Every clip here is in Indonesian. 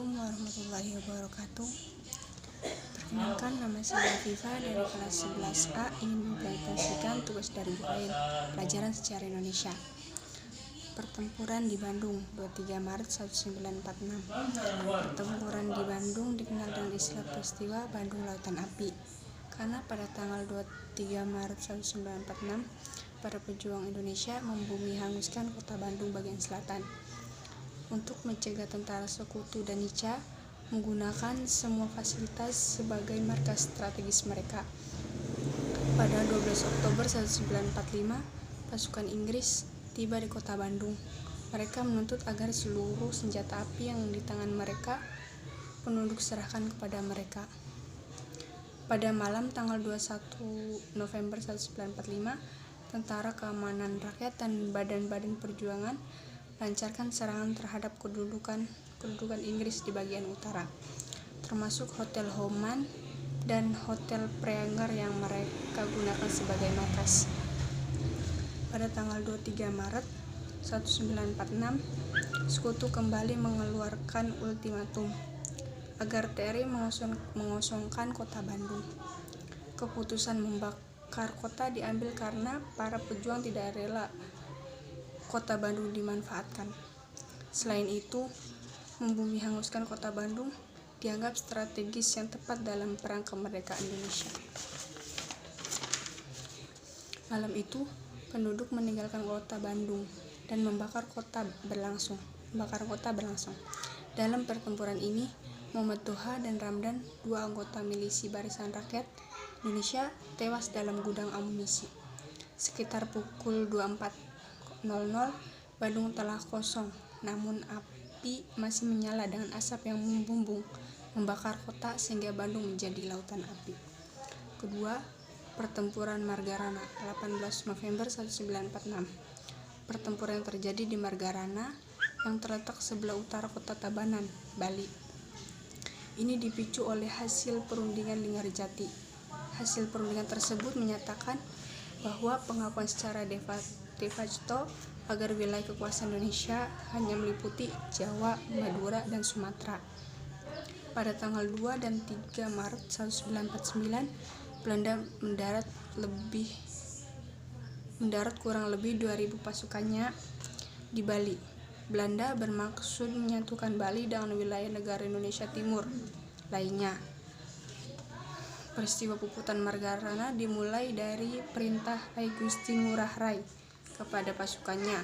Assalamualaikum warahmatullahi wabarakatuh. Perkenalkan, nama saya Viva dari kelas 11A, ingin mempresentasikan tugas dari Bu Ain, pelajaran sejarah Indonesia. Pertempuran di Bandung, 23 Maret 1946. Pertempuran di Bandung dikenal dengan istilah peristiwa Bandung Lautan Api, karena pada tanggal 23 Maret 1946, para pejuang Indonesia membumi hanguskan kota Bandung bagian selatan. Untuk mencegah tentara sekutu dan Nica menggunakan semua fasilitas sebagai markas strategis mereka. Pada 12 Oktober 1945, pasukan Inggris tiba di kota Bandung. Mereka menuntut agar seluruh senjata api yang di tangan mereka penduduk serahkan kepada mereka. Pada malam tanggal 21 November 1945, Tentara Keamanan Rakyat dan badan-badan perjuangan lancarkan serangan terhadap kedudukan Inggris di bagian utara, termasuk Hotel Homan dan Hotel Pranger yang mereka gunakan sebagai markas. Pada tanggal 23 Maret 1946, Sekutu kembali mengeluarkan ultimatum agar TRI mengosongkan kota Bandung. Keputusan membakar kota diambil karena para pejuang tidak rela kota Bandung dimanfaatkan. Selain itu, membumi hanguskan kota Bandung dianggap strategis yang tepat dalam perang kemerdekaan Indonesia. Malam itu, penduduk meninggalkan kota Bandung dan membakar kota berlangsung. Dalam pertempuran ini, Muhammad Toha dan Ramdan, dua anggota milisi Barisan Rakyat Indonesia, tewas dalam gudang amunisi. Sekitar pukul 24.00, Bandung telah kosong, namun api masih menyala dengan asap yang membumbung membakar kota sehingga Bandung menjadi lautan api. Kedua, pertempuran Margarana, 18 November 1946. Pertempuran yang terjadi di Margarana yang terletak sebelah utara kota Tabanan, Bali. Ini dipicu oleh hasil perundingan Linggarjati. Hasil perundingan tersebut menyatakan bahwa pengakuan secara de facto agar wilayah kekuasaan Indonesia hanya meliputi Jawa, Madura, dan Sumatera. Pada tanggal 2 dan 3 Maret 1949, Belanda mendarat kurang lebih 2.000 pasukannya di Bali. Belanda bermaksud menyatukan Bali dengan wilayah negara Indonesia Timur lainnya. Peristiwa puputan Margarana dimulai dari perintah I Gusti Ngurah Rai kepada pasukannya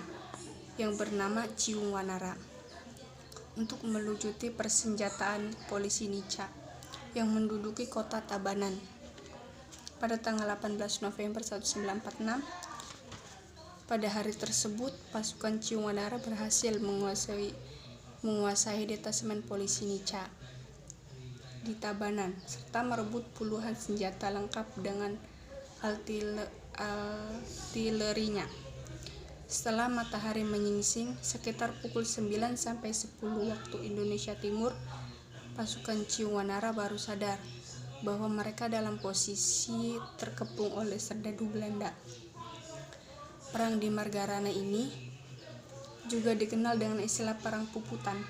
yang bernama Ciung Wanara untuk melucuti persenjataan polisi Nica yang menduduki kota Tabanan. Pada tanggal 18 November 1946, pada hari tersebut pasukan Ciung Wanara berhasil menguasai detasemen polisi Nica di Tabanan serta merebut puluhan senjata lengkap dengan artilerinya. Setelah matahari menyingsing sekitar pukul 9 sampai 10 waktu Indonesia Timur, pasukan Ciung Wanara baru sadar bahwa mereka dalam posisi terkepung oleh serdadu Belanda. Perang di Margarana ini juga dikenal dengan istilah perang puputan,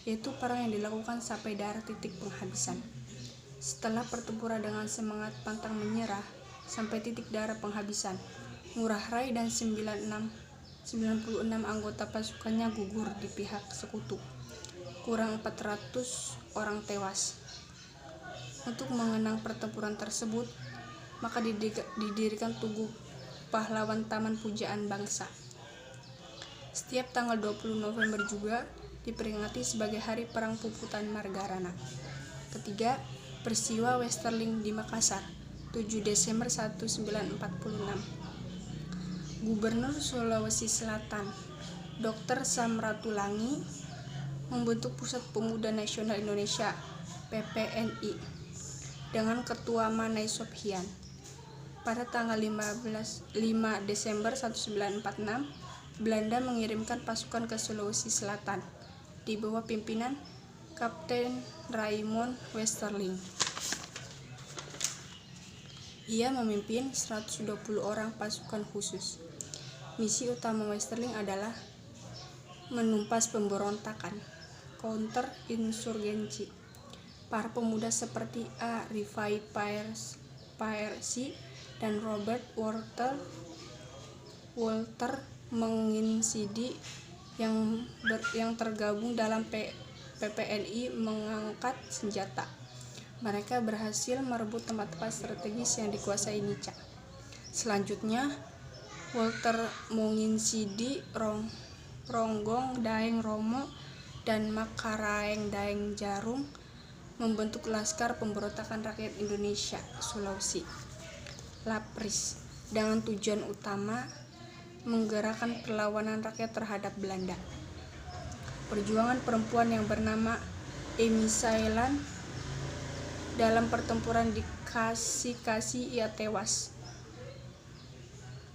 yaitu perang yang dilakukan sampai daerah titik penghabisan. Setelah pertempuran dengan semangat pantang menyerah sampai titik darah penghabisan, Ngurah Rai dan 96 anggota pasukannya gugur di pihak sekutu. Kurang 400 orang tewas. Untuk mengenang pertempuran tersebut, maka didirikan Tugu Pahlawan Taman Pujaan Bangsa. Setiap tanggal 20 November juga diperingati sebagai Hari Perang Puputan Margarana. Ketiga, peristiwa Westerling di Makassar, 7 Desember 1946. Gubernur Sulawesi Selatan, Dr. Samratulangi, membentuk Pusat Pemuda Nasional Indonesia (PPNI) dengan Ketua Manai Sophian. Pada tanggal 5 Desember 1946, Belanda mengirimkan pasukan ke Sulawesi Selatan di bawah pimpinan Kapten Raymond Westerling. Ia memimpin 120 orang pasukan khusus. Misi utama Westerling adalah menumpas pemberontakan, counter-insurgensi. Para pemuda seperti A. Rifai Paersi dan Robert Walter Menginsidi yang tergabung dalam PPNI mengangkat senjata. Mereka berhasil merebut tempat-tempat strategis yang dikuasai Nica. Selanjutnya, Walter Menginsidi, Ronggong Daeng Romo, dan Makaraeng Daeng Jarum membentuk Laskar Pemberontakan Rakyat Indonesia Sulawesi (LAPRIS) dengan tujuan utama menggerakkan perlawanan rakyat terhadap Belanda. Perjuangan perempuan yang bernama Emi Sailan dalam pertempuran di Kasi ia tewas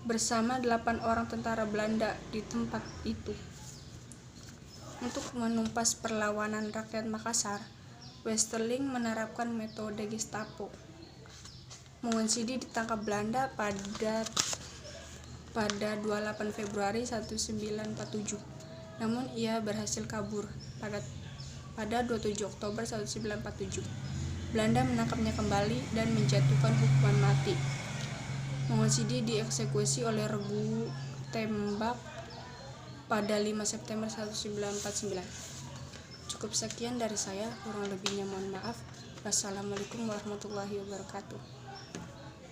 bersama 8 orang tentara Belanda di tempat itu. Untuk menumpas perlawanan rakyat Makassar, Westerling menerapkan metode Gestapo. Menginsidi ditangkap Belanda pada 28 Februari 1947, namun ia berhasil kabur pada 27 Oktober 1947. Belanda menangkapnya kembali dan menjatuhkan hukuman mati. Menginsidi dieksekusi oleh regu tembak pada 5 September 1949. Cukup sekian dari saya, kurang lebihnya mohon maaf. Wassalamualaikum warahmatullahi wabarakatuh.